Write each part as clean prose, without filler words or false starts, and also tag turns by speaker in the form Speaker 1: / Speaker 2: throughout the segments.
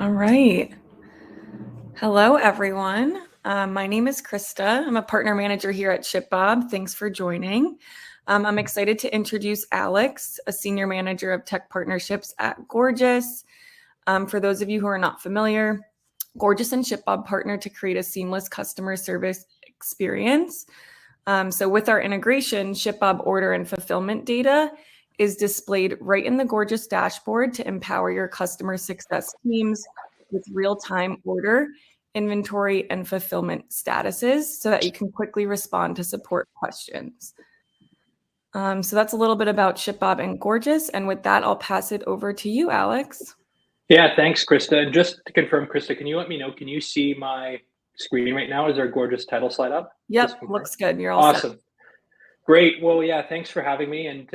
Speaker 1: All right. Hello, everyone. My name is Krista. I'm a partner manager here at ShipBob. Thanks for joining. I'm excited to introduce Alex, a senior manager of tech partnerships at Gorgias. For those of you who are not familiar, Gorgias and ShipBob partner to create a seamless customer service experience. So with our integration, ShipBob order and fulfillment data is displayed right in the Gorgias dashboard to empower your customer success teams with real-time order, inventory, and fulfillment statuses so that you can quickly respond to support questions. So that's a little bit about ShipBob and Gorgias. And with that, I'll pass it over to you, Alex.
Speaker 2: Yeah, thanks, Krista. And just to confirm, Krista, can you let me know, can you see my screen right now? Is our Gorgias title slide up?
Speaker 1: Yep, looks good. You're all set.
Speaker 2: Awesome. Great. Well, yeah, thanks for having me. And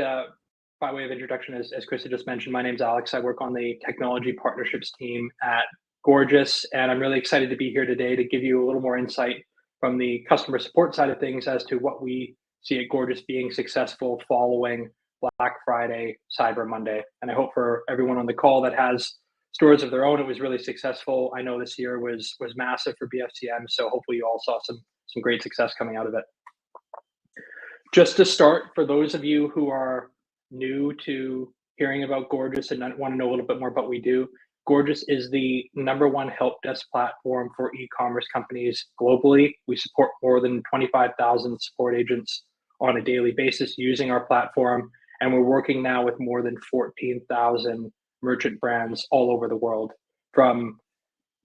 Speaker 2: by way of introduction, as Krista just mentioned, my name's Alex. I work on the technology partnerships team at Gorgias, and I'm really excited to be here today to give you a little more insight from the customer support side of things as to what we see at Gorgias being successful following Black Friday, Cyber Monday. And I hope for everyone on the call that has stores of their own, it was really successful. I know this year was massive for BFCM, so hopefully you all saw some great success coming out of it. Just to start, for those of you who are new to hearing about Gorgias and want to know a little bit more about what we do, Gorgias is the #1 help desk platform for e-commerce companies globally. We support more than 25,000 support agents on a daily basis using our platform, and we're working now with more than 14,000 merchant brands all over the world, from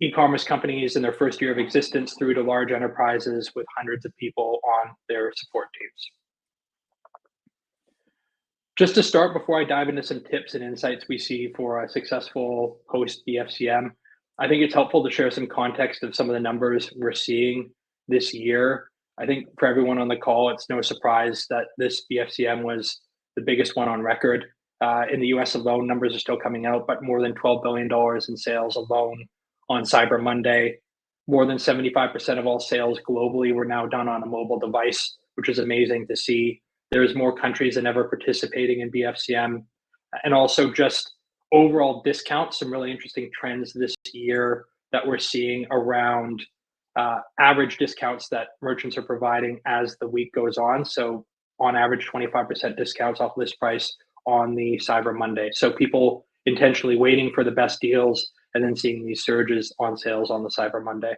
Speaker 2: e-commerce companies in their first year of existence through to large enterprises with hundreds of people on their support teams. Just to start, before I dive into some tips and insights we see for a successful post BFCM, I think it's helpful to share some context of some of the numbers we're seeing this year. I think for everyone on the call, it's no surprise that this BFCM was the biggest one on record. In the US alone, numbers are still coming out, but more than $12 billion in sales alone on Cyber Monday. More than 75% of all sales globally were now done on a mobile device, which is amazing to see. There's more countries than ever participating in BFCM. And also just overall discounts, some really interesting trends this year that we're seeing around average discounts that merchants are providing as the week goes on. So on average, 25% discounts off list price on the Cyber Monday. So people intentionally waiting for the best deals and then seeing these surges on sales on the Cyber Monday.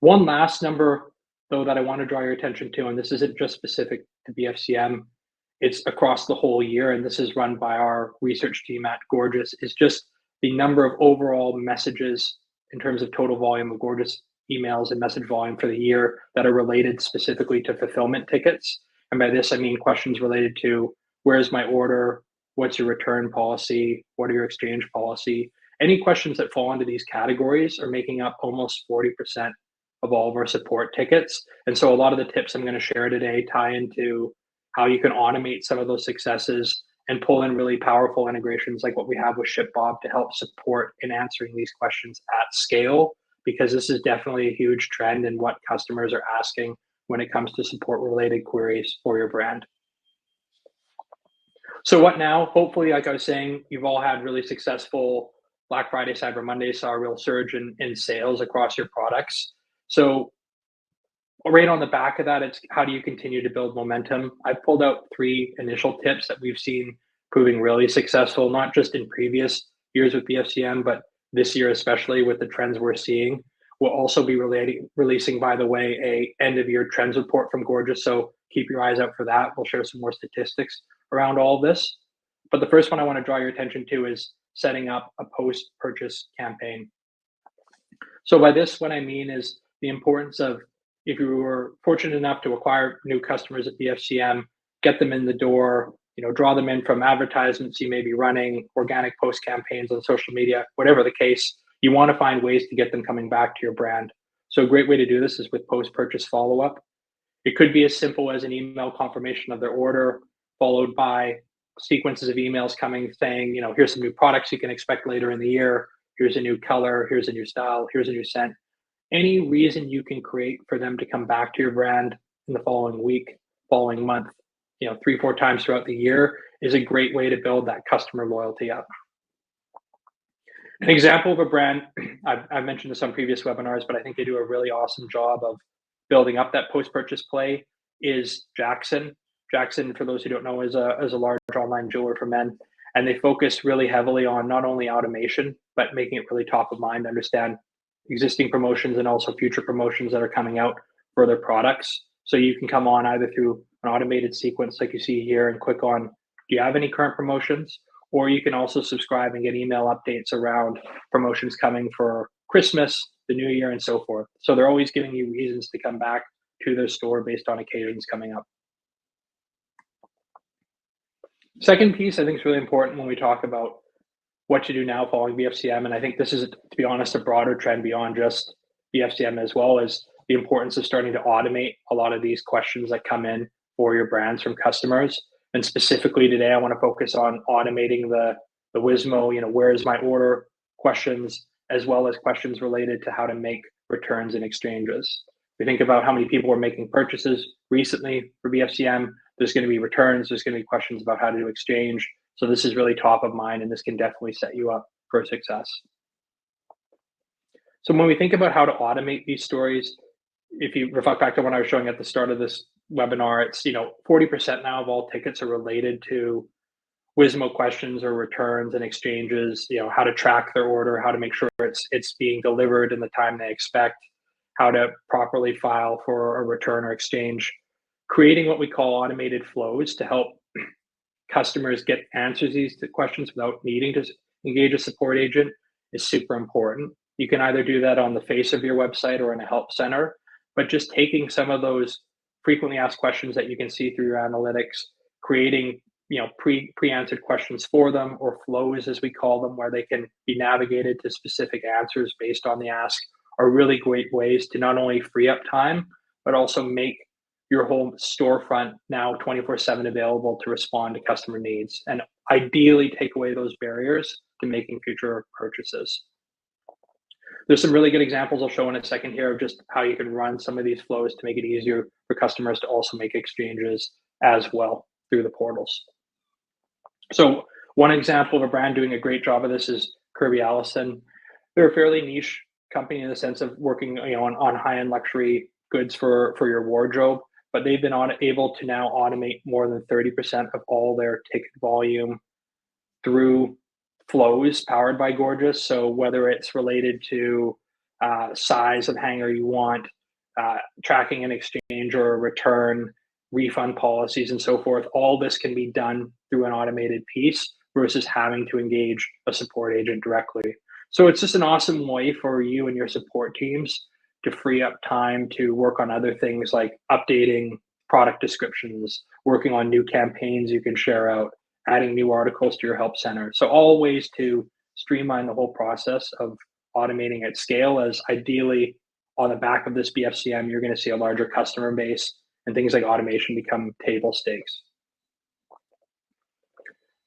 Speaker 2: One last number, though, that I want to draw your attention to, and this isn't just specific to BFCM, it's across the whole year, and this is run by our research team at Gorgias, is just the number of overall messages in terms of total volume of Gorgias emails and message volume for the year that are related specifically to fulfillment tickets. And by this, I mean questions related to where's my order, what's your return policy, what are your exchange policy. Any questions that fall into these categories are making up almost 40% of all of our support tickets. And so a lot of the tips I'm going to share today tie into how you can automate some of those successes and pull in really powerful integrations like what we have with ShipBob to help support in answering these questions at scale, because this is definitely a huge trend in what customers are asking when it comes to support related queries for your brand. So what now? Hopefully, like I was saying, you've all had really successful Black Friday, Cyber Monday, saw a real surge in sales across your products. So right on the back of that, it's how do you continue to build momentum? I've pulled out 3 initial tips that we've seen proving really successful, not just in previous years with BFCM, but this year, especially with the trends we're seeing. We'll also be releasing, by the way, a end of year trends report from Gorgias. So keep your eyes out for that. We'll share some more statistics around all of this. But the first one I want to draw your attention to is setting up a post-purchase campaign. So by this, what I mean is the importance of, if you were fortunate enough to acquire new customers at BFCM, get them in the door, draw them in from advertisements you may be running, organic post campaigns on social media, whatever the case, you want to find ways to get them coming back to your brand. So a great way to do this is with post-purchase follow-up. It could be as simple as an email confirmation of their order, followed by sequences of emails coming saying, here's some new products you can expect later in the year. Here's a new color, here's a new style, here's a new scent. Any reason you can create for them to come back to your brand in the following week, following month, 3-4 times throughout the year is a great way to build that customer loyalty up. An example of a brand, I've mentioned this on previous webinars, but I think they do a really awesome job of building up that post-purchase play is Jackson. Jackson, for those who don't know, is a large online jeweler for men, and they focus really heavily on not only automation, but making it really top of mind to understand existing promotions and also future promotions that are coming out for their products. So you can come on either through an automated sequence like you see here and click on, do you have any current promotions? Or you can also subscribe and get email updates around promotions coming for Christmas, the new year, and so forth. So they're always giving you reasons to come back to their store based on occasions coming up. Second piece I think is really important when we talk about what to do now following BFCM, and I think this is, to be honest, a broader trend beyond just BFCM as well, is the importance of starting to automate a lot of these questions that come in for your brands from customers. And specifically today, I want to focus on automating the Wismo, where is my order questions, as well as questions related to how to make returns and exchanges. We think about how many people were making purchases recently for BFCM. There's going to be returns. There's going to be questions about how to do exchange. So this is really top of mind, and this can definitely set you up for success. So when we think about how to automate these stories, if you reflect back to what I was showing at the start of this webinar, it's 40% now of all tickets are related to Wismo questions or returns and exchanges. How to track their order, how to make sure it's being delivered in the time they expect, how to properly file for a return or exchange. Creating what we call automated flows to help customers get answers to these questions without needing to engage a support agent is super important. You can either do that on the face of your website or in a help center, but just taking some of those frequently asked questions that you can see through your analytics, creating pre-answered questions for them, or flows as we call them, where they can be navigated to specific answers based on the ask, are really great ways to not only free up time, but also make your whole storefront now 24/7 available to respond to customer needs, and ideally take away those barriers to making future purchases. There's some really good examples I'll show in a second here of just how you can run some of these flows to make it easier for customers to also make exchanges as well through the portals. So one example of a brand doing a great job of this is Kirby Allison. They're a fairly niche company in the sense of working on high-end luxury goods for your wardrobe, but they've been able to now automate more than 30% of all their ticket volume through flows powered by Gorgias. So whether it's related to size of hanger you want, tracking an exchange or a return, refund policies, and so forth, all this can be done through an automated piece versus having to engage a support agent directly. So it's just an awesome way for you and your support teams to free up time to work on other things like updating product descriptions, working on new campaigns you can share out, adding new articles to your help center. So all ways to streamline the whole process of automating at scale, as ideally on the back of this BFCM, you're going to see a larger customer base and things like automation become table stakes.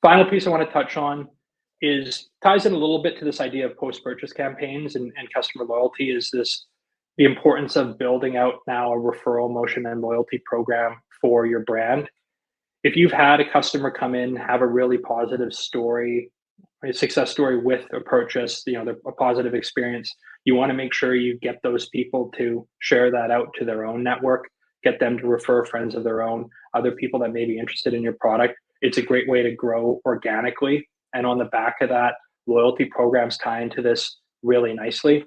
Speaker 2: Final piece I want to touch on ties in a little bit to this idea of post-purchase campaigns and customer loyalty, is the importance of building out now a referral motion and loyalty program for your brand. If you've had a customer come in, have a really positive story, a success story with a purchase, a positive experience, you want to make sure you get those people to share that out to their own network, get them to refer friends of their own, other people that may be interested in your product. It's a great way to grow organically. And on the back of that, loyalty programs tie into this really nicely.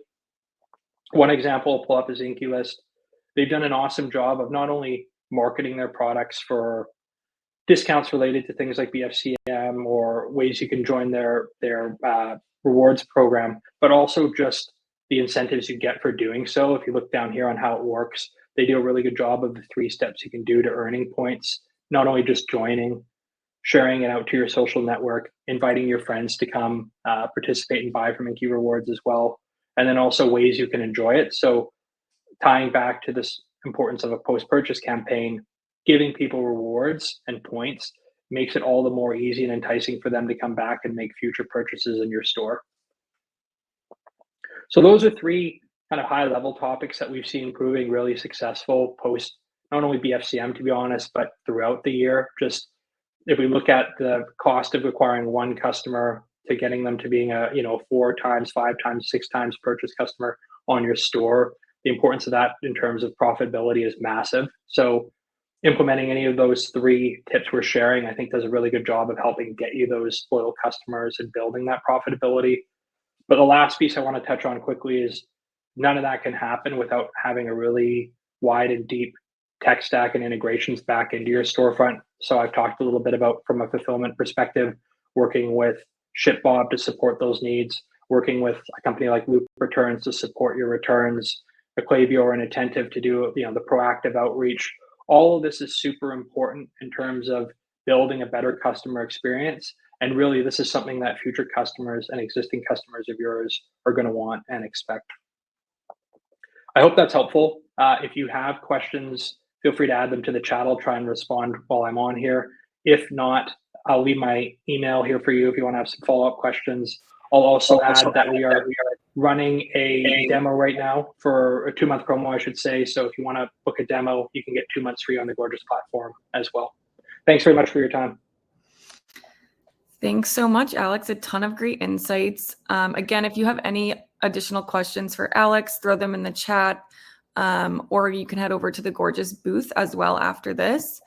Speaker 2: One example, I'll pull up is Inky List. They've done an awesome job of not only marketing their products for discounts related to things like BFCM or ways you can join their rewards program, but also just the incentives you get for doing so. If you look down here on how it works, they do a really good job of the 3 steps you can do to earning points, not only just joining, sharing it out to your social network, inviting your friends to come participate and buy from Inky Rewards as well, and then also ways you can enjoy it. So tying back to this importance of a post-purchase campaign, giving people rewards and points makes it all the more easy and enticing for them to come back and make future purchases in your store. So those are 3 kind of high-level topics that we've seen proving really successful post not only BFCM, to be honest, but throughout the year. Just if we look at the cost of acquiring one customer to getting them to being a 4 times, 5 times, 6 times purchase customer on your store. The importance of that in terms of profitability is massive. So implementing any of those 3 tips we're sharing, I think does a really good job of helping get you those loyal customers and building that profitability. But the last piece I want to touch on quickly is none of that can happen without having a really wide and deep tech stack and integrations back into your storefront. So I've talked a little bit about, from a fulfillment perspective, working with ShipBob to support those needs, working with a company like Loop Returns to support your returns, Equavio and Attentive to do the proactive outreach. All of this is super important in terms of building a better customer experience. And really, this is something that future customers and existing customers of yours are going to want and expect. I hope that's helpful. If you have questions, feel free to add them to the chat. I'll try and respond while I'm on here. If not, I'll leave my email here for you if you want to have some follow-up questions. I'll also add that we are running a demo right now, for a 2-month promo, I should say. So if you want to book a demo, you can get 2 months free on the Gorgias platform as well. Thanks very much for your time.
Speaker 1: Thanks so much, Alex. A ton of great insights. Again, if you have any additional questions for Alex, throw them in the chat, or you can head over to the Gorgias booth as well after this.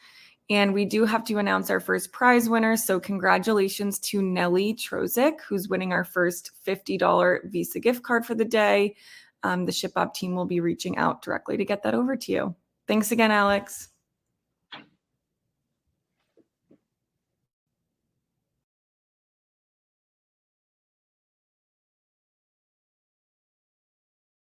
Speaker 1: And we do have to announce our first prize winner. So congratulations to Nelly Trozik, who's winning our first $50 Visa gift card for the day. The ShipBob team will be reaching out directly to get that over to you. Thanks again, Alex.